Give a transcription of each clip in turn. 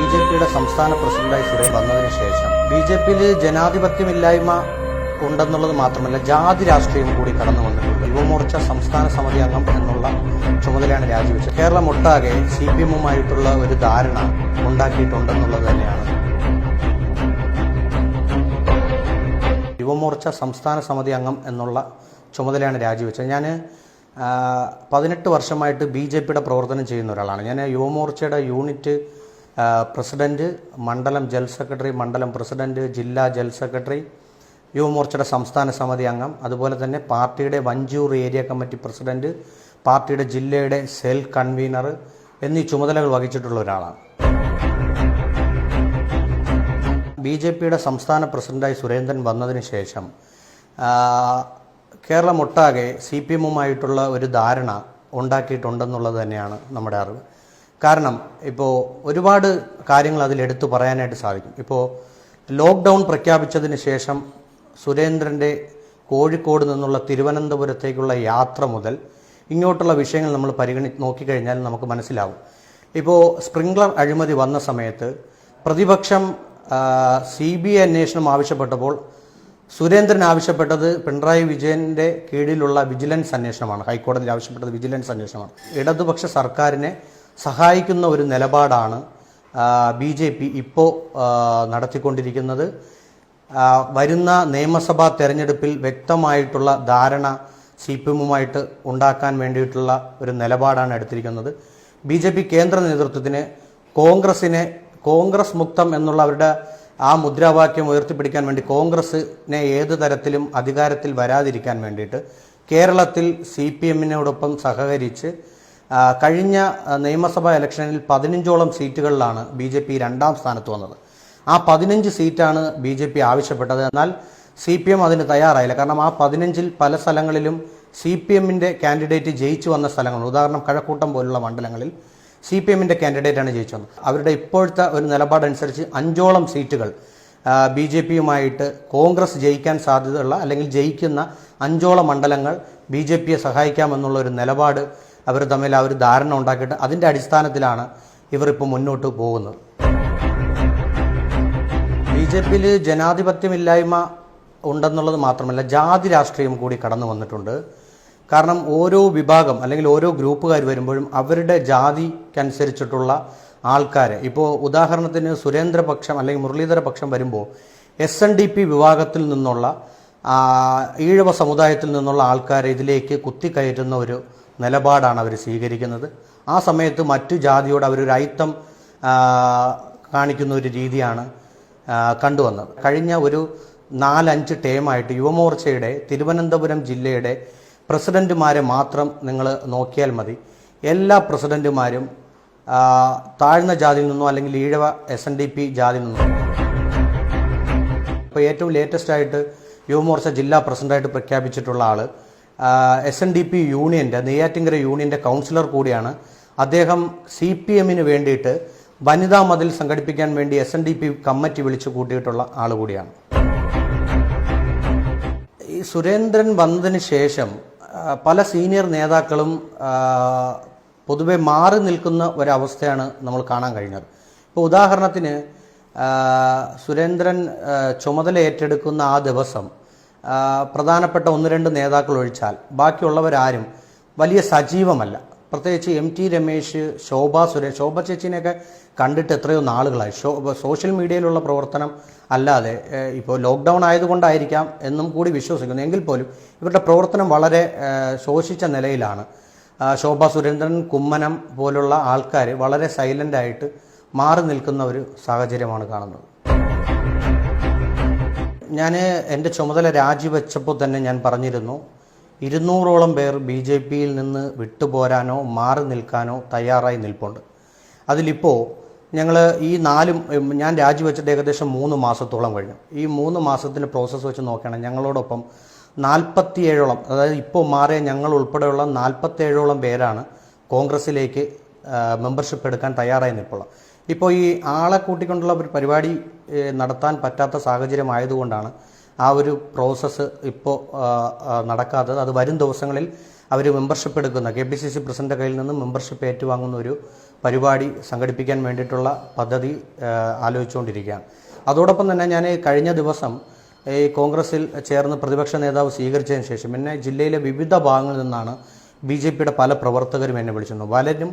ബി.ജെ.പിയുടെ സംസ്ഥാന പ്രസിഡന്റായി സുരേന്ദ്രൻ വന്നതിന് ശേഷം ബി.ജെ.പിയിൽ ജനാധിപത്യമില്ലായ്മ ഉണ്ടെന്നുള്ളത് മാത്രമല്ല ജാതി രാഷ്ട്രീയം കൂടി കടന്നു വന്നിട്ടുണ്ട്. യുവമോർച്ച സംസ്ഥാന സമിതി അംഗം എന്നുള്ള ചുമതലയാണ് രാജിവെച്ചത്. കേരളം ഒട്ടാകെ CPM-ഉമായിട്ടുള്ള ഒരു ധാരണ ഉണ്ടാക്കിയിട്ടുണ്ടെന്നുള്ളത് തന്നെയാണ്. യുവമോർച്ച സംസ്ഥാന സമിതി അംഗം എന്നുള്ള ചുമതലയാണ് രാജിവെച്ചത്. ഞാൻ 18 വർഷമായിട്ട് ബി.ജെ.പിയുടെ പ്രവർത്തനം ചെയ്യുന്ന ഒരാളാണ്. ഞാൻ യുവമോർച്ചയുടെ യൂണിറ്റ് പ്രസിഡന്റ്, മണ്ഡലം ജനറൽ സെക്രട്ടറി, മണ്ഡലം പ്രസിഡന്റ്, ജില്ലാ ജനറൽ സെക്രട്ടറി, യുവമോർച്ചയുടെ സംസ്ഥാന സമിതി അംഗം, അതുപോലെ തന്നെ പാർട്ടിയുടെ വഞ്ചൂർ ഏരിയ കമ്മിറ്റി പ്രസിഡന്റ്, പാർട്ടിയുടെ ജില്ലയുടെ സെൽ കൺവീനർ എന്നീ ചുമതലകൾ വഹിച്ചിട്ടുള്ള ഒരാളാണ്. ബി.ജെ.പിയുടെ സംസ്ഥാന പ്രസിഡന്റായി സുരേന്ദ്രൻ വന്നതിന് ശേഷം കേരളം ഒട്ടാകെ CPM-ഉമായിട്ടുള്ള ഒരു ധാരണ ഉണ്ടാക്കിയിട്ടുണ്ടെന്നുള്ളത് തന്നെയാണ് നമ്മുടെ അറിവ്. കാരണം ഇപ്പോൾ ഒരുപാട് കാര്യങ്ങൾ അതിലെടുത്തു പറയാനായിട്ട് സാധിക്കും. ഇപ്പോൾ ലോക്ക്ഡൗൺ പ്രഖ്യാപിച്ചതിന് ശേഷം സുരേന്ദ്രൻ്റെ കോഴിക്കോട് നിന്നുള്ള തിരുവനന്തപുരത്തേക്കുള്ള യാത്ര മുതൽ ഇങ്ങോട്ടുള്ള വിഷയങ്ങൾ നമ്മൾ നോക്കിക്കഴിഞ്ഞാൽ നമുക്ക് മനസ്സിലാവും. ഇപ്പോൾ സ്പ്രിംഗ്ലർ അഴിമതി വന്ന സമയത്ത് പ്രതിപക്ഷം CBI അന്വേഷണം ആവശ്യപ്പെട്ടപ്പോൾ സുരേന്ദ്രൻ ആവശ്യപ്പെട്ടത് പിണറായി വിജയന്റെ കീഴിലുള്ള വിജിലൻസ് അന്വേഷണമാണ്. ഹൈക്കോടതി ആവശ്യപ്പെട്ടത് വിജിലൻസ് അന്വേഷണമാണ്. ഇടതുപക്ഷ സർക്കാരിനെ സഹായിക്കുന്ന ഒരു നിലപാടാണ് BJP ഇപ്പോൾ നടത്തിക്കൊണ്ടിരിക്കുന്നത്. വരുന്ന നിയമസഭാ തെരഞ്ഞെടുപ്പിൽ വ്യക്തമായിട്ടുള്ള ധാരണ CPM-ഉമായിട്ട് ഉണ്ടാക്കാൻ വേണ്ടിയിട്ടുള്ള ഒരു നിലപാടാണ് എടുത്തിരിക്കുന്നത്. BJP കേന്ദ്ര നേതൃത്വത്തിന് കോൺഗ്രസ് മുക്തം എന്നുള്ള അവരുടെ ആ മുദ്രാവാക്യം ഉയർത്തിപ്പിടിക്കാൻ വേണ്ടി കോൺഗ്രസിനെ ഏത് തരത്തിലും അധികാരത്തിൽ വരാതിരിക്കാൻ വേണ്ടിയിട്ട് കേരളത്തിൽ CPM-നോടൊപ്പം സഹകരിച്ച് കഴിഞ്ഞ നിയമസഭാ ഇലക്ഷനിൽ 15ഓളം സീറ്റുകളിലാണ് BJP രണ്ടാം സ്ഥാനത്ത് വന്നത്. ആ 15 സീറ്റാണ് BJP ആവശ്യപ്പെട്ടത്. എന്നാൽ CPM അതിന് തയ്യാറായില്ല. കാരണം ആ 15-ൽ പല സ്ഥലങ്ങളിലും CPM-ന്റെ കാൻഡിഡേറ്റ് ജയിച്ചു വന്ന സ്ഥലങ്ങൾ, ഉദാഹരണം കഴക്കൂട്ടം പോലുള്ള മണ്ഡലങ്ങളിൽ CPM-ന്റെ കാൻഡിഡേറ്റാണ് ജയിച്ചു വന്നത്. അവരുടെ ഇപ്പോഴത്തെ ഒരു നിലപാടനുസരിച്ച് 5ഓളം സീറ്റുകൾ BJP-യുമായിട്ട് കോൺഗ്രസ് ജയിക്കാൻ സാധ്യതയുള്ള അല്ലെങ്കിൽ ജയിക്കുന്ന 5ഓളം മണ്ഡലങ്ങൾ BJP-യെ സഹായിക്കാമെന്നുള്ള ഒരു നിലപാട് അവർ തമ്മിൽ ആ ഒരു ധാരണ ഉണ്ടാക്കിയിട്ട് അതിൻ്റെ അടിസ്ഥാനത്തിലാണ് ഇവർ ഇപ്പോൾ മുന്നോട്ട് പോകുന്നത്. BJP-യിൽ ജനാധിപത്യമില്ലായ്മ ഉണ്ടെന്നുള്ളത് മാത്രമല്ല ജാതി രാഷ്ട്രീയം കൂടി കടന്നു വന്നിട്ടുണ്ട്. കാരണം ഓരോ വിഭാഗം അല്ലെങ്കിൽ ഓരോ ഗ്രൂപ്പുകാർ വരുമ്പോഴും അവരുടെ ജാതിക്കനുസരിച്ചിട്ടുള്ള ആൾക്കാരെ, ഇപ്പോൾ ഉദാഹരണത്തിന് സുരേന്ദ്രപക്ഷം അല്ലെങ്കിൽ മുരളീധര പക്ഷം വരുമ്പോൾ SNDP വിഭാഗത്തിൽ നിന്നുള്ള ഈഴവ സമുദായത്തിൽ നിന്നുള്ള ആൾക്കാരെ ഇതിലേക്ക് കുത്തിക്കയറ്റുന്ന ഒരു നിലപാടാണ് അവർ സ്വീകരിക്കുന്നത്. ആ സമയത്ത് മറ്റു ജാതിയോട് അവരൊരു അയിത്തം കാണിക്കുന്ന ഒരു രീതിയാണ് കണ്ടുവന്നത്. കഴിഞ്ഞ ഒരു 4-5 ടേമായിട്ട് യുവമോർച്ചയുടെ തിരുവനന്തപുരം ജില്ലയുടെ പ്രസിഡന്റുമാരെ മാത്രം നിങ്ങൾ നോക്കിയാൽ മതി. എല്ലാ പ്രസിഡന്റുമാരും താഴ്ന്ന ജാതിയിൽ നിന്നോ അല്ലെങ്കിൽ ഈഴവ SNDP ജാതിയിൽ നിന്നോ. ഇപ്പോൾ ഏറ്റവും ലേറ്റസ്റ്റ് ആയിട്ട് യുവമോർച്ച ജില്ലാ പ്രസിഡന്റായിട്ട് പ്രഖ്യാപിച്ചിട്ടുള്ള ആൾ SNDP യൂണിയൻ്റെ നെയ്യാറ്റിങ്കര യൂണിയൻ്റെ കൗൺസിലർ കൂടിയാണ്. അദ്ദേഹം CPM-ന് വേണ്ടിയിട്ട് വനിതാ മതിൽ സംഘടിപ്പിക്കാൻ വേണ്ടി SNDP കമ്മിറ്റി വിളിച്ചു കൂട്ടിയിട്ടുള്ള ആൾ കൂടിയാണ്. ഈ സുരേന്ദ്രൻ വന്നതിന് ശേഷം പല സീനിയർ നേതാക്കളും പൊതുവെ മാറി നിൽക്കുന്ന ഒരവസ്ഥയാണ് നമ്മൾ കാണാൻ കഴിഞ്ഞത്. ഇപ്പോൾ ഉദാഹരണത്തിന് സുരേന്ദ്രൻ ചുമതല ഏറ്റെടുക്കുന്ന ആ ദിവസം പ്രധാനപ്പെട്ട 1-2 നേതാക്കൾ ഒഴിച്ചാൽ ബാക്കിയുള്ളവരാരും വലിയ സജീവമല്ല. പ്രത്യേകിച്ച് MT രമേശ്, ശോഭ ചേച്ചിനെയൊക്കെ കണ്ടിട്ട് എത്രയോ നാളുകളായി. സോഷ്യൽ മീഡിയയിലുള്ള പ്രവർത്തനം അല്ലാതെ ഇപ്പോൾ ലോക്ക്ഡൗൺ ആയതുകൊണ്ടായിരിക്കാം എന്നും കൂടി വിശ്വസിക്കുന്നു. എങ്കിൽ പോലും ഇവരുടെ പ്രവർത്തനം വളരെ ശോഷിച്ച നിലയിലാണ്. ശോഭ സുരേന്ദ്രൻ, കുമ്മനം പോലുള്ള ആൾക്കാർ വളരെ സൈലൻ്റായിട്ട് മാറി നിൽക്കുന്ന ഒരു സാഹചര്യമാണ് കാണുന്നത്. ഞാൻ എൻ്റെ ചുമതല രാജിവെച്ചപ്പോൾ തന്നെ ഞാൻ പറഞ്ഞിരുന്നു, 200ഓളം പേർ BJP-യിൽ നിന്ന് വിട്ടുപോരാനോ മാറി നിൽക്കാനോ തയ്യാറായി നിൽപ്പുണ്ട്. അതിലിപ്പോൾ ഞങ്ങൾ ഞാൻ രാജിവെച്ചിട്ട് ഏകദേശം 3 മാസത്തോളം കഴിഞ്ഞു. ഈ 3 മാസത്തിൻ്റെ പ്രോസസ്സ് വെച്ച് നോക്കുകയാണെങ്കിൽ ഞങ്ങളോടൊപ്പം 47ഓളം, അതായത് ഇപ്പോൾ മാറിയ ഞങ്ങൾ ഉൾപ്പെടെയുള്ള 47ഓളം പേരാണ് കോൺഗ്രസ്സിലേക്ക് മെമ്പർഷിപ്പ് എടുക്കാൻ തയ്യാറായി നിൽപ്പുള്ളത്. ഇപ്പോൾ ഈ ആളെ കൂട്ടിക്കൊണ്ടുള്ള ഒരു പരിപാടി നടത്താൻ പറ്റാത്ത സാഹചര്യം ആയതുകൊണ്ടാണ് ആ ഒരു പ്രോസസ്സ് ഇപ്പോൾ നടക്കാത്തത്. അത് വരും ദിവസങ്ങളിൽ അവർ മെമ്പർഷിപ്പ് എടുക്കുന്ന KPCC പ്രസിഡന്റ് കയ്യിൽ നിന്ന് മെമ്പർഷിപ്പ് ഏറ്റുവാങ്ങുന്ന ഒരു പരിപാടി സംഘടിപ്പിക്കാൻ വേണ്ടിയിട്ടുള്ള പദ്ധതി ആലോചിച്ചുകൊണ്ടിരിക്കുകയാണ്. അതോടൊപ്പം തന്നെ ഞാൻ കഴിഞ്ഞ ദിവസം ഈ കോൺഗ്രസിൽ ചേർന്ന് പ്രതിപക്ഷ നേതാവ് സ്വീകരിച്ചതിന് ശേഷം എന്നെ ജില്ലയിലെ വിവിധ ഭാഗങ്ങളിൽ നിന്നാണ് BJPയുടെ പല പ്രവർത്തകരും എന്നെ വിളിച്ചിരുന്നു. പലരും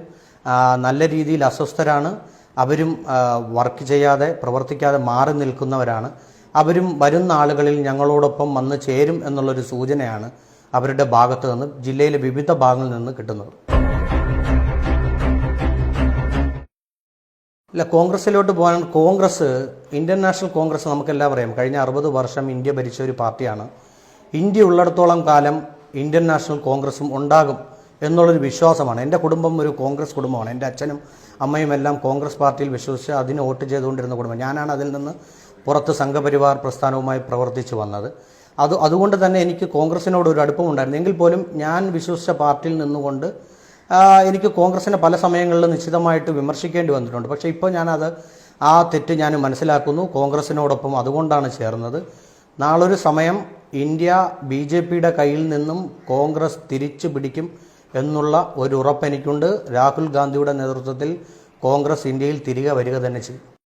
നല്ല രീതിയിൽ അസ്വസ്ഥരാണ്. അവരും വർക്ക് ചെയ്യാതെ പ്രവർത്തിക്കാതെ മാറി നിൽക്കുന്നവരാണ്. അവരും വരുന്ന ആളുകളിൽ ഞങ്ങളോടൊപ്പം വന്ന് ചേരും എന്നുള്ളൊരു സൂചനയാണ് അവരുടെ ഭാഗത്ത് നിന്ന് ജില്ലയിലെ വിവിധ ഭാഗങ്ങളിൽ നിന്ന് കിട്ടുന്നത്. ഇല്ല, കോൺഗ്രസിലോട്ട് പോകാൻ കോൺഗ്രസ്, ഇന്ത്യൻ നാഷണൽ കോൺഗ്രസ് നമുക്കെല്ലാം അറിയാം, കഴിഞ്ഞ 60 വർഷം ഇന്ത്യ ഭരിച്ച ഒരു പാർട്ടിയാണ്. ഇന്ത്യ ഉള്ളിടത്തോളം കാലം ഇന്ത്യൻ നാഷണൽ കോൺഗ്രസും ഉണ്ടാകും എന്നുള്ളൊരു വിശ്വാസമാണ്. എൻ്റെ കുടുംബം ഒരു കോൺഗ്രസ് കുടുംബമാണ്. എൻ്റെ അച്ഛനും അമ്മയും എല്ലാം കോൺഗ്രസ് പാർട്ടിയിൽ വിശ്വസിച്ച് അതിന് വോട്ട് ചെയ്തുകൊണ്ടിരുന്ന കുടുംബം. ഞാനാണ് അതിൽ നിന്ന് പുറത്ത് സംഘപരിവാർ പ്രസ്ഥാനവുമായി പ്രവർത്തിച്ചു വന്നത്. അതുകൊണ്ട് തന്നെ എനിക്ക് കോൺഗ്രസിനോട് ഒരു അടുപ്പമുണ്ടായിരുന്നു. എങ്കിൽ പോലും ഞാൻ വിശ്വസിച്ച പാർട്ടിയിൽ നിന്നുകൊണ്ട് എനിക്ക് കോൺഗ്രസിനെ പല സമയങ്ങളിലും നിശ്ചിതമായിട്ട് വിമർശിക്കേണ്ടി വന്നിട്ടുണ്ട്. പക്ഷേ ഇപ്പോൾ ആ തെറ്റ് ഞാൻ മനസ്സിലാക്കുന്നു. കോൺഗ്രസിനോടൊപ്പം അതുകൊണ്ടാണ് ചേർന്നത്. നാളൊരു സമയം ഇന്ത്യ BJPയുടെ കയ്യിൽ നിന്നും കോൺഗ്രസ് തിരിച്ചു പിടിക്കും എന്നുള്ള ഒരു ഉറപ്പ് എനിക്കുണ്ട്. രാഹുൽ ഗാന്ധിയുടെ നേതൃത്വത്തിൽ കോൺഗ്രസ് ഇന്ത്യയിൽ തിരികെ വരിക തന്നെ ചെയ്യും.